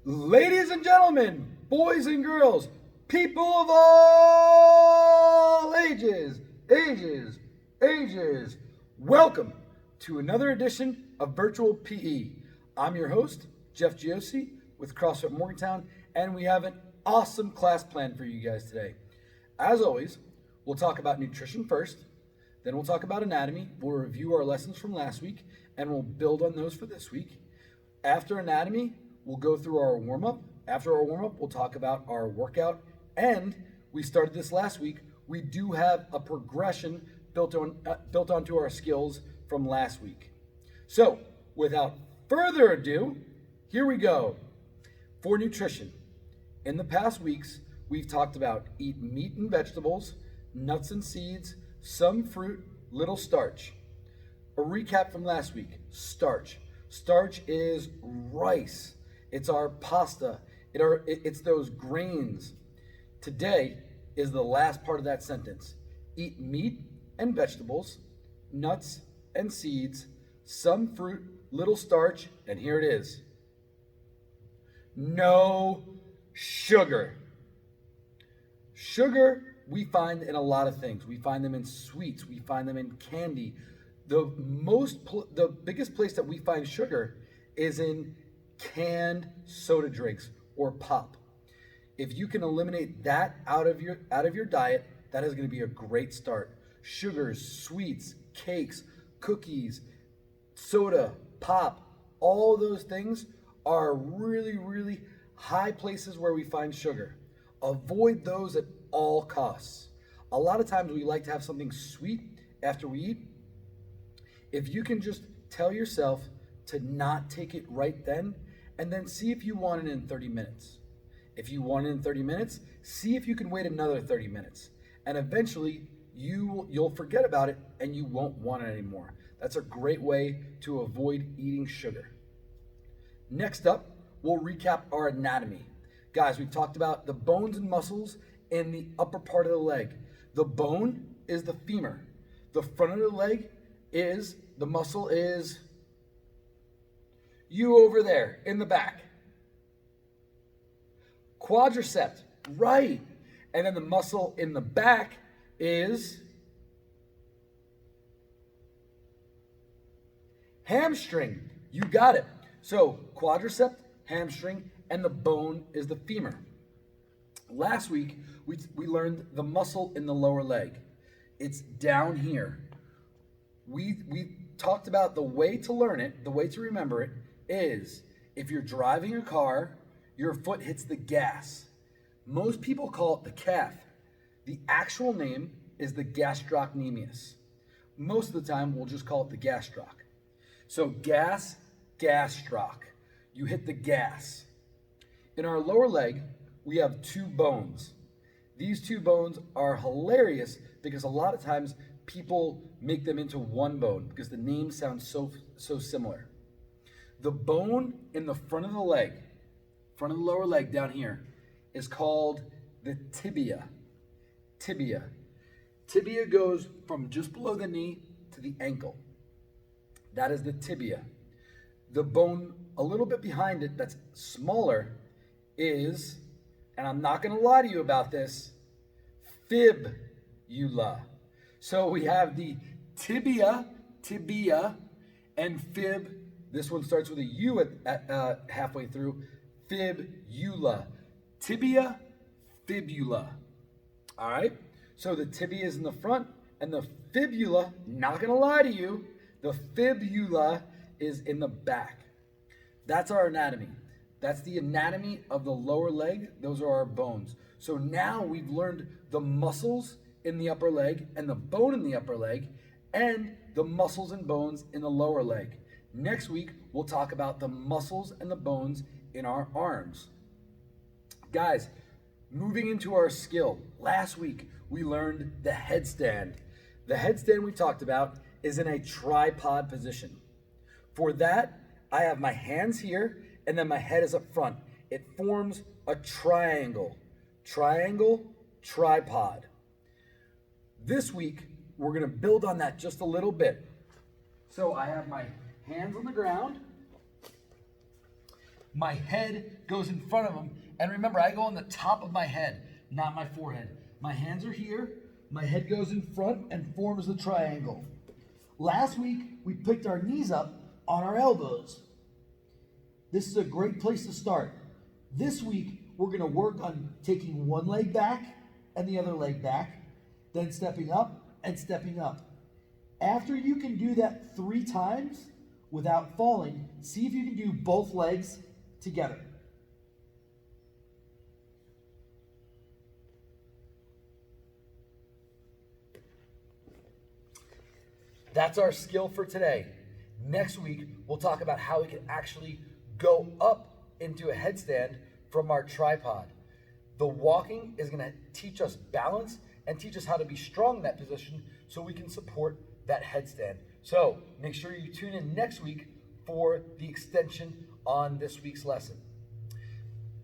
Ladies and gentlemen, boys and girls, people of all ages, welcome to another edition of Virtual PE. I'm your host, Jeff Giosi with CrossFit Morgantown, and we have an awesome class planned for you guys today. As always, we'll talk about nutrition first, then we'll talk about anatomy, we'll review our lessons from last week, and we'll build on those for this week. After anatomy, we'll go through our warm-up. After our warm-up, we'll talk about our workout. And we started this last week. We do have a progression built onto our skills from last week. So, without further ado, here we go. For nutrition, in the past weeks, we've talked about eat meat and vegetables, nuts and seeds, some fruit, little starch. A recap from last week, starch. Starch is rice. It's our pasta. It's those grains. Today is the last part of that sentence. Eat meat and vegetables, nuts and seeds, some fruit, little starch, and here it is. No sugar. Sugar we find in a lot of things. We find them in sweets. We find them in candy. The biggest place that we find sugar is in canned soda drinks or pop. If you can eliminate that out of your diet, that is going to be a great start. Sugars, sweets, cakes, cookies, soda, pop, all those things are really, really high places where we find sugar. Avoid those at all costs. A lot of times we like to have something sweet after we eat. If you can just tell yourself to not take it right then, and then see if you want it in 30 minutes. If you want it in 30 minutes, see if you can wait another 30 minutes. And eventually, you'll forget about it and you won't want it anymore. That's a great way to avoid eating sugar. Next up, we'll recap our anatomy. Guys, we've talked about the bones and muscles in the upper part of the leg. The bone is the femur. The front of the leg is, the muscle is you over there in the back. Quadricep, right. And then the muscle in the back is hamstring. You got it. So quadricep, hamstring, and the bone is the femur. Last week, we learned the muscle in the lower leg. It's down here. We talked about the way to learn it, the way to remember it, is if you're driving a car, your foot hits the gas. Most people call it the calf. The actual name is the gastrocnemius. Most of the time, we'll just call it the gastroc. So gastroc. You hit the gas. In our lower leg, we have two bones. These two bones are hilarious because a lot of times people make them into one bone because the name sounds so similar. The bone in the front of the leg, front of the lower leg down here, is called the tibia. Tibia. Tibia goes from just below the knee to the ankle. That is the tibia. The bone a little bit behind it that's smaller is, and I'm not going to lie to you about this, fibula. So we have the tibia, and fib. This one starts with a U at halfway through. Fibula. Tibia, fibula. All right? So the tibia is in the front, and the fibula, not going to lie to you, the fibula is in the back. That's our anatomy. That's the anatomy of the lower leg. Those are our bones. So now we've learned the muscles in the upper leg and the bone in the upper leg and the muscles and bones in the lower leg. Next week, we'll talk about the muscles and the bones in our arms. Guys, moving into our skill. Last week, we learned the headstand. The headstand we talked about is in a tripod position. For that, I have my hands here and then my head is up front. It forms a triangle. Triangle, tripod. This week, we're going to build on that just a little bit. So I have my hands on the ground. my head goes in front of them. And remember, I go on the top of my head, not my forehead. My hands are here, my head goes in front and forms the triangle. Last week, we picked our knees up on our elbows. This is a great place to start. This week, we're gonna work on taking one leg back and the other leg back, then stepping up and stepping up. After you can do that 3 times without falling, see if you can do both legs together. That's our skill for today. Next week, we'll talk about how we can actually go up into a headstand from our tripod. The walking is gonna teach us balance and teach us how to be strong in that position so we can support that headstand. So make sure you tune in next week for the extension on this week's lesson.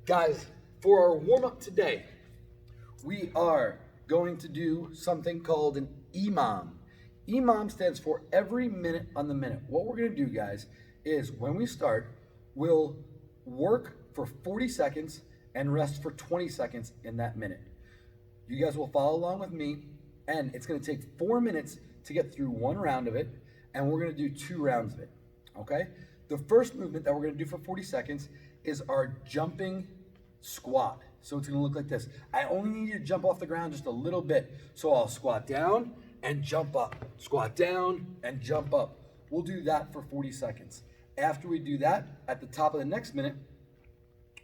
Guys, for our warm-up today, we are going to do something called an EMOM. EMOM stands for every minute on the minute. What we're gonna do, guys, is when we start, we'll work for 40 seconds and rest for 20 seconds in that minute. You guys will follow along with me, and it's gonna take 4 minutes to get through 1 round of it, and we're gonna do 2 rounds of it, okay? The first movement that we're gonna do for 40 seconds is our jumping squat. So it's gonna look like this. I only need you to jump off the ground just a little bit. So I'll squat down and jump up, squat down and jump up. We'll do that for 40 seconds. After we do that, at the top of the next minute,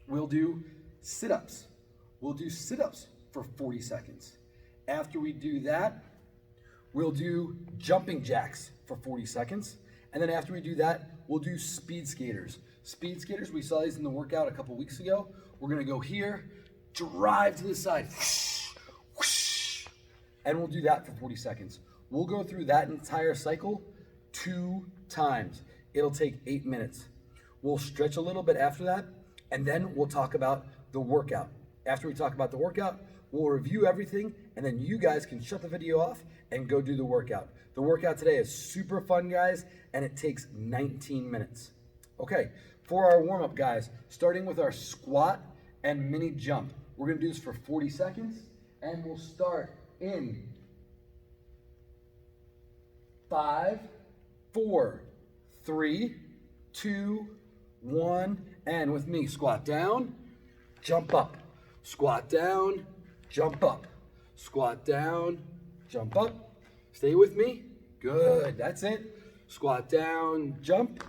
we'll do sit-ups. We'll do sit-ups for 40 seconds. After we do that, we'll do jumping jacks for 40 seconds. And then after we do that, we'll do speed skaters. Speed skaters, we saw these in the workout a couple weeks ago. We're gonna go here, drive to the side, whoosh, whoosh, and we'll do that for 40 seconds. We'll go through that entire cycle 2 times. It'll take 8 minutes. We'll stretch a little bit after that, and then we'll talk about the workout. After we talk about the workout, we'll review everything, and then you guys can shut the video off and go do the workout. The workout today is super fun, guys, and it takes 19 minutes. Okay, for our warm-up, guys, starting with our squat and mini jump. We're gonna do this for 40 seconds, and we'll start in 5, 4, 3, 2, 1, and with me, squat down, jump up, squat down, jump up, squat down, jump up. Stay with me. Good, that's it. Squat down, jump,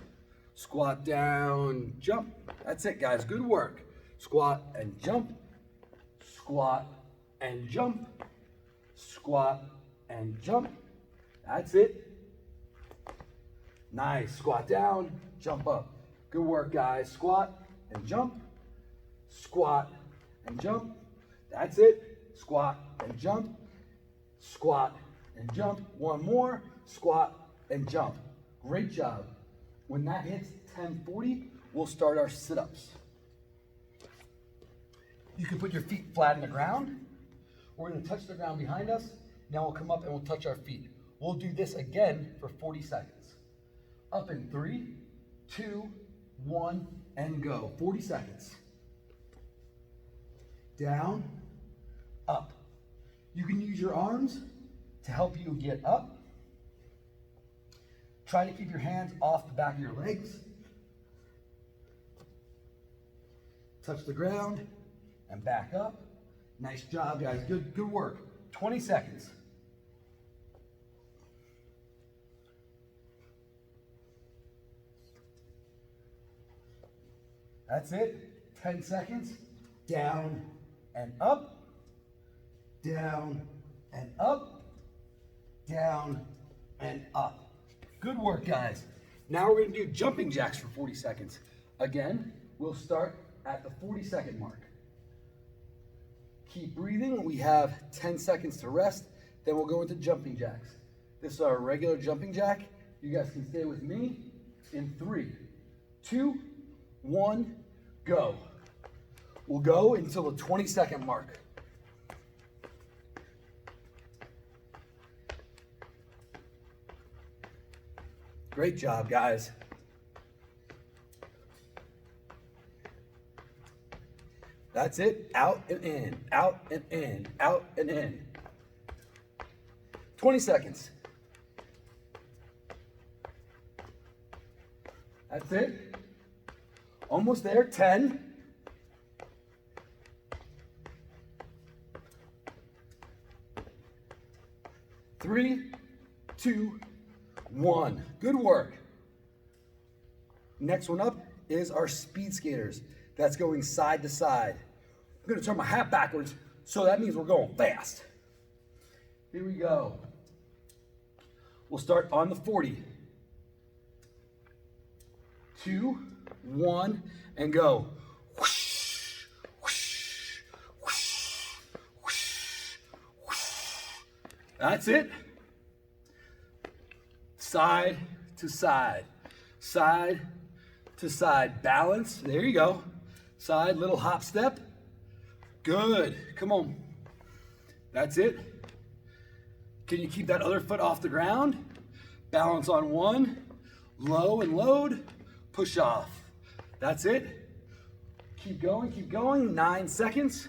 squat down, jump. That's it, guys, good work. Squat and jump, squat and jump, squat and jump. That's it. Nice, squat down, jump up. Good work, guys. Squat and jump, squat and jump. That's it. Squat and jump, squat and jump. One more, squat and jump. Great job. When that hits 10:40, we'll start our sit-ups. You can put your feet flat in the ground. We're gonna touch the ground behind us. Now we'll come up and we'll touch our feet. We'll do this again for 40 seconds. Up in 3, 2, 1, and go. 40 seconds. Down, up. You can use your arms to help you get up. Try to keep your hands off the back of your legs. Touch the ground and back up. Nice job, guys. Good work. 20 seconds. That's it. 10 seconds. Down and up. Down and up. Down and up. Good work, guys. Now we're going to do jumping jacks for 40 seconds. Again, we'll start at the 40-second mark. Keep breathing. We have 10 seconds to rest. Then we'll go into jumping jacks. This is our regular jumping jack. You guys can stay with me in 3, 2, 1, go. We'll go until the 20-second mark. Great job, guys. That's it. Out and in, out and in, out and in. 20 seconds. That's it. Almost there. 10. 3, 2, 1. Good work. Next one up is our speed skaters. That's going side to side. I'm going to turn my hat backwards, so that means we're going fast. Here we go. We'll start on the 40. 2, 1, and go. Whoosh, whoosh, whoosh, whoosh, whoosh. That's it. Side to side. Side to side. Balance. There you go. Side, little hop step. Good. Come on. That's it. Can you keep that other foot off the ground? Balance on one. Low and load. Push off. That's it. Keep going, keep going. 9 seconds.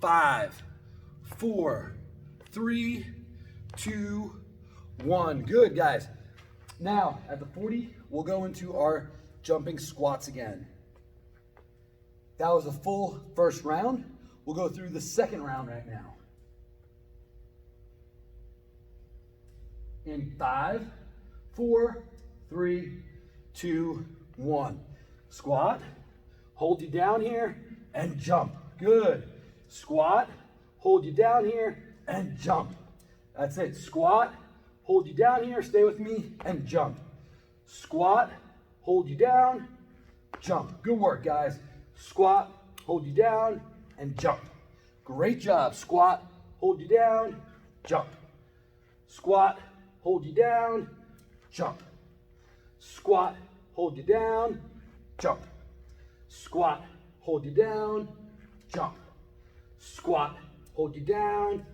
5, 4, 3, 2, 1. Good, guys. Now, at the 40, we'll go into our jumping squats again. That was a full first round. We'll go through the second round right now. In 5, 4, 3, 2, 1. Squat. Hold you down here and jump. Good. Squat. Hold you down here and jump. That's it. Squat. Hold you down here. Stay with me and jump. Squat. Hold you down. Jump. Good work, guys. Squat. Hold you down and jump. Great job. Squat. Hold you down. Jump. Squat. Hold you down. Jump. Squat. Hold you down. Jump. Squat. Hold you down. Jump. Squat. Hold you down.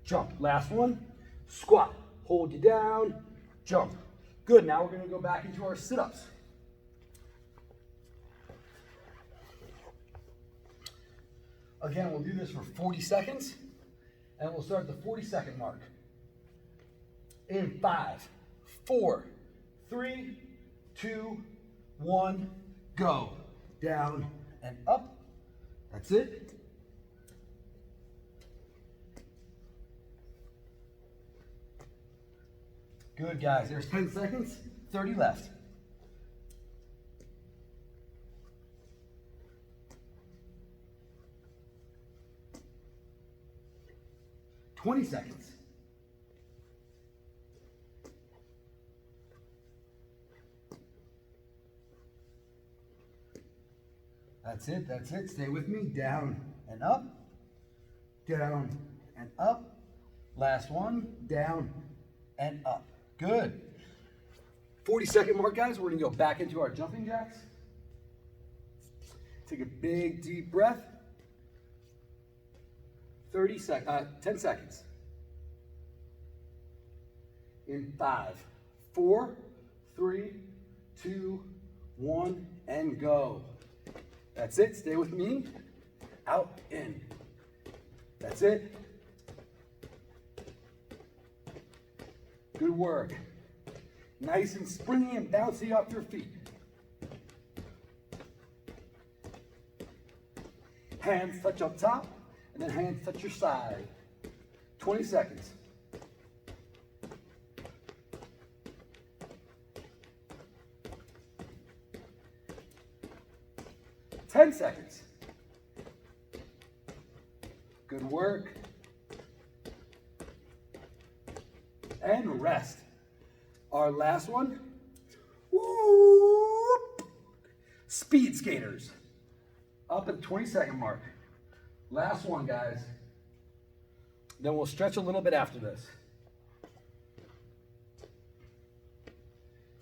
Jump. Last one. Squat. Hold you down. Jump. Good. Now we're going to go back into our sit-ups. Again, we'll do this for 40 seconds, and we'll start at the 40-second mark. In 5, 4, 3, 2, 1, go. Down and up. That's it. Good, guys. There's 10 seconds, 30 left. $20 seconds. That's it, that's it. Stay with me. Down and up. Down and up. Last one. Down and up. Good. 40-second mark, guys. We're going to go back into our jumping jacks. Take a big, deep breath. 10 seconds. In 5, 4, 3, 2, 1, and go. That's it. Stay with me. Out, in. That's it. Good work. Nice and springy and bouncy off your feet. Hands touch up top, and then hands touch your side. 20 seconds. $10 seconds. Good work. And rest. Our last one. Whoop. Speed skaters. Up at the 20-second mark. Last one, guys. Then we'll stretch a little bit after this.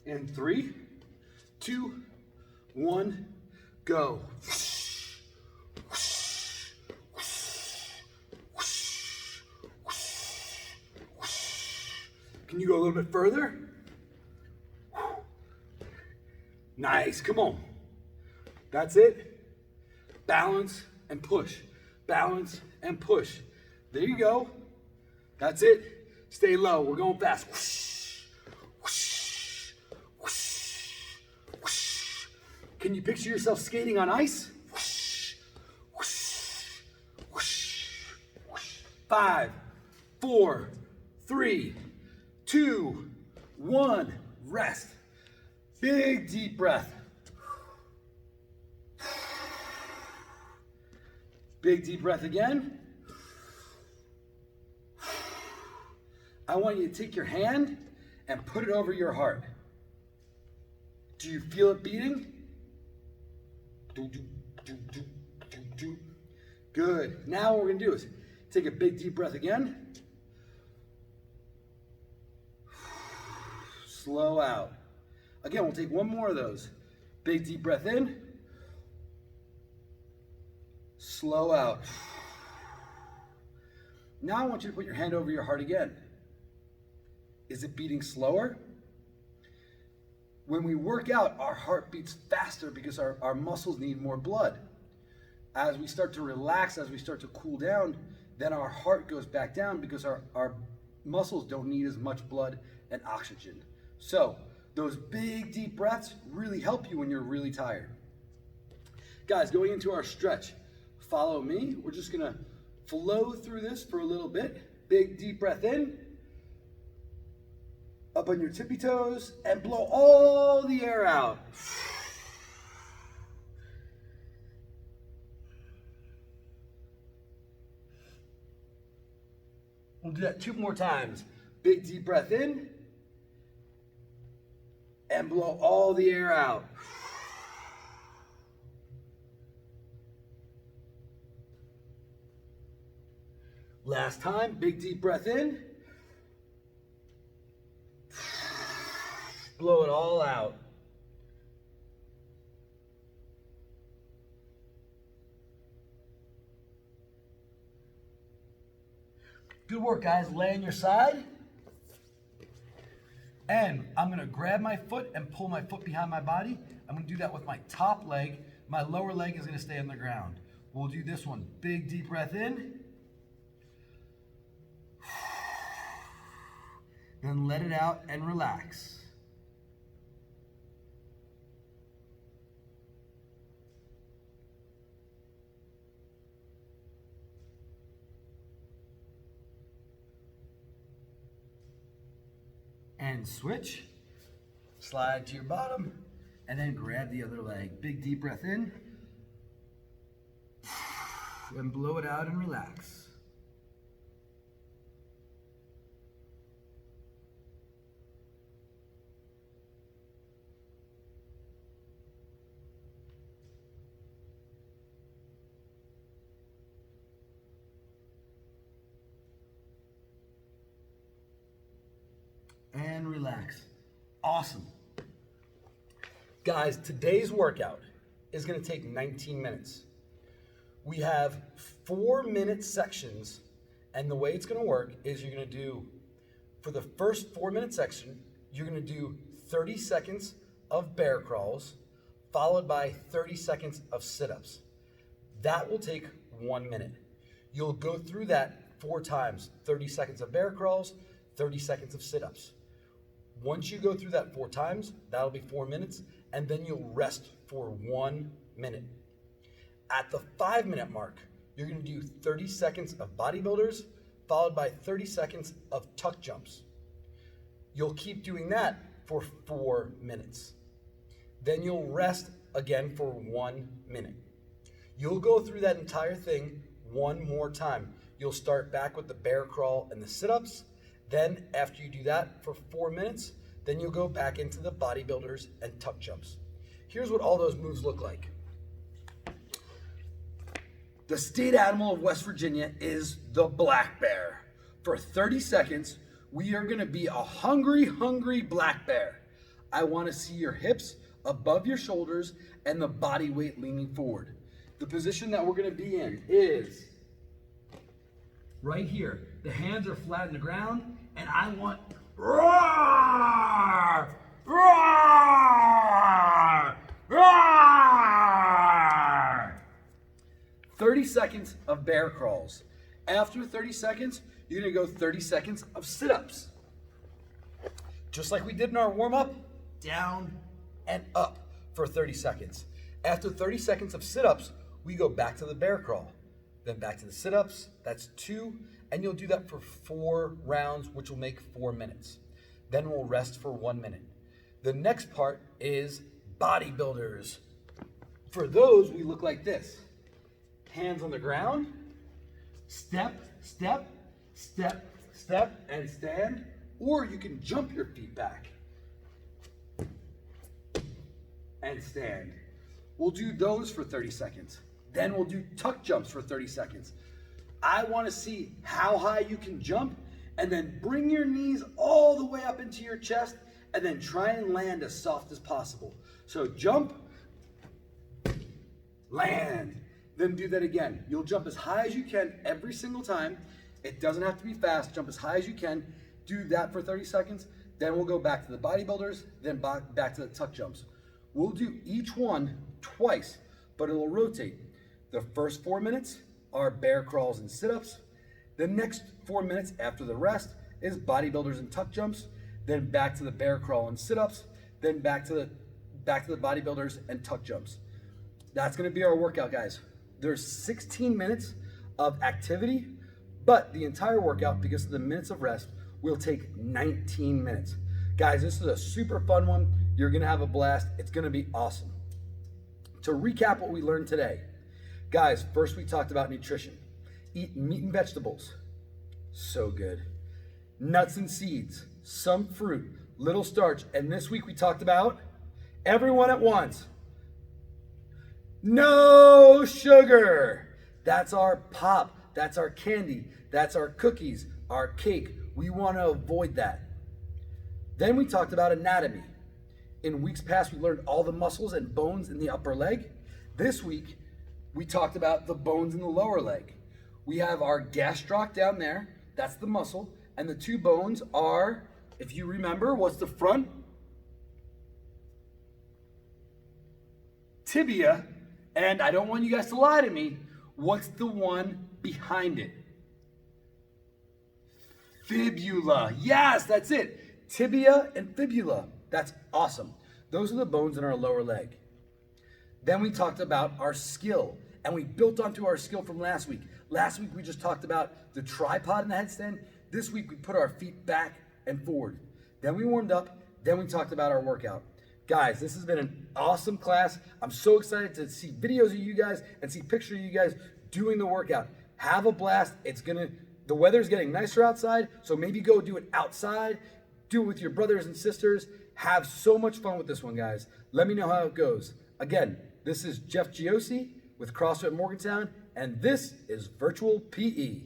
In 3, 2, 1, go. Can you go a little bit further? Nice, come on. That's it. balance and push, balance and push. There you go. That's it. Stay low. We're going fast. Whoosh, whoosh, whoosh, whoosh. Can you picture yourself skating on ice? Whoosh, whoosh, whoosh, whoosh. 5, 4, 3, 2, 1. Rest. Big deep breath. Big deep breath again. I want you to take your hand and put it over your heart. Do you feel it beating? Good. Now what we're going to do is take a big deep breath again. Slow out. Again, we'll take one more of those. Big deep breath in. Slow out. Now I want you to put your hand over your heart again. Is it beating slower? When we work out, our heart beats faster because our muscles need more blood. As we start to relax, as we start to cool down, then our heart goes back down because our muscles don't need as much blood and oxygen. So those big deep breaths really help you when you're really tired. Guys, going into our stretch, follow me. We're just gonna flow through this for a little bit. Big deep breath in. Up on your tippy toes and blow all the air out. We'll do that 2 more times. Big deep breath in and blow all the air out. Last time, big deep breath in. Blow it all out. Good work, guys. Lay on your side. And I'm going to grab my foot and pull my foot behind my body. I'm going to do that with my top leg. My lower leg is going to stay on the ground. We'll do this one. Big deep breath in. Then let it out and relax. And switch, slide to your bottom, and then grab the other leg. Big deep breath in, and blow it out and relax. And relax. Awesome. Guys, today's workout is going to take 19 minutes. We have 4-minute sections, and the way it's going to work is you're going to do, for the first 4-minute section, you're going to do 30 seconds of bear crawls, followed by 30 seconds of sit-ups. That will take 1 minute. You'll go through that 4 times, 30 seconds of bear crawls, 30 seconds of sit-ups. Once you go through that 4 times, that'll be 4 minutes, and then you'll rest for 1 minute. At the 5-minute mark, you're gonna do 30 seconds of bodybuilders, followed by 30 seconds of tuck jumps. You'll keep doing that for 4 minutes. Then you'll rest again for 1 minute. You'll go through that entire thing 1 more time. You'll start back with the bear crawl and the sit-ups. Then after you do that for 4 minutes, then you'll go back into the bodybuilders and tuck jumps. Here's what all those moves look like. The state animal of West Virginia is the black bear. For 30 seconds, we are gonna be a hungry, hungry black bear. I wanna see your hips above your shoulders and the body weight leaning forward. The position that we're gonna be in is right here. The hands are flat on the ground, and I want roar, roar, roar. 30 seconds of bear crawls. After 30 seconds, you're gonna go 30 seconds of sit-ups. Just like we did in our warm-up, down and up for 30 seconds. After 30 seconds of sit-ups, we go back to the bear crawl, then back to the sit-ups, that's 2, and you'll do that for 4 rounds, which will make 4 minutes. Then we'll rest for 1 minute. The next part is bodybuilders. For those, we look like this. Hands on the ground, step, step, step, step, and stand. Or you can jump your feet back and stand. We'll do those for 30 seconds. Then we'll do tuck jumps for 30 seconds. I want to see how high you can jump, and then bring your knees all the way up into your chest, and then try and land as soft as possible. So jump, land, then do that again. You'll jump as high as you can every single time. It doesn't have to be fast. Jump as high as you can. Do that for 30 seconds. Then we'll go back to the bodybuilders, then back to the tuck jumps. We'll do each one twice, but it'll rotate. The first 4 minutes are bear crawls and sit-ups. The next 4 minutes after the rest is bodybuilders and tuck jumps. Then back to the bear crawl and sit-ups. Then back to the bodybuilders and tuck jumps. That's gonna be our workout, guys. There's 16 minutes of activity, but the entire workout, because of the minutes of rest, will take 19 minutes. Guys, this is a super fun one. You're gonna have a blast. It's gonna be awesome. To recap what we learned today, guys, first we talked about nutrition. Eat meat and vegetables, so good. Nuts and seeds, some fruit, little starch, and this week we talked about everyone at once. No sugar. That's our pop, that's our candy, that's our cookies, our cake. We want to avoid that. Then we talked about anatomy. In weeks past, we learned all the muscles and bones in the upper leg. This week, we talked about the bones in the lower leg. We have our gastroc down there, that's the muscle, and the 2 bones are, if you remember, what's the front? Tibia, and I don't want you guys to lie to me, what's the one behind it? Fibula. Yes, that's it. Tibia and fibula. That's awesome. Those are the bones in our lower leg. Then we talked about our skill, and we built onto our skill from last week. Last week we just talked about the tripod and the headstand. This week we put our feet back and forward. Then we warmed up. Then we talked about our workout. Guys, this has been an awesome class. I'm so excited to see videos of you guys and see pictures of you guys doing the workout. Have a blast. The weather's getting nicer outside, so maybe go do it outside. Do it with your brothers and sisters. Have so much fun with this one, guys. Let me know how it goes. Again, this is Giosi with CrossFit Morgantown, and this is Virtual PE.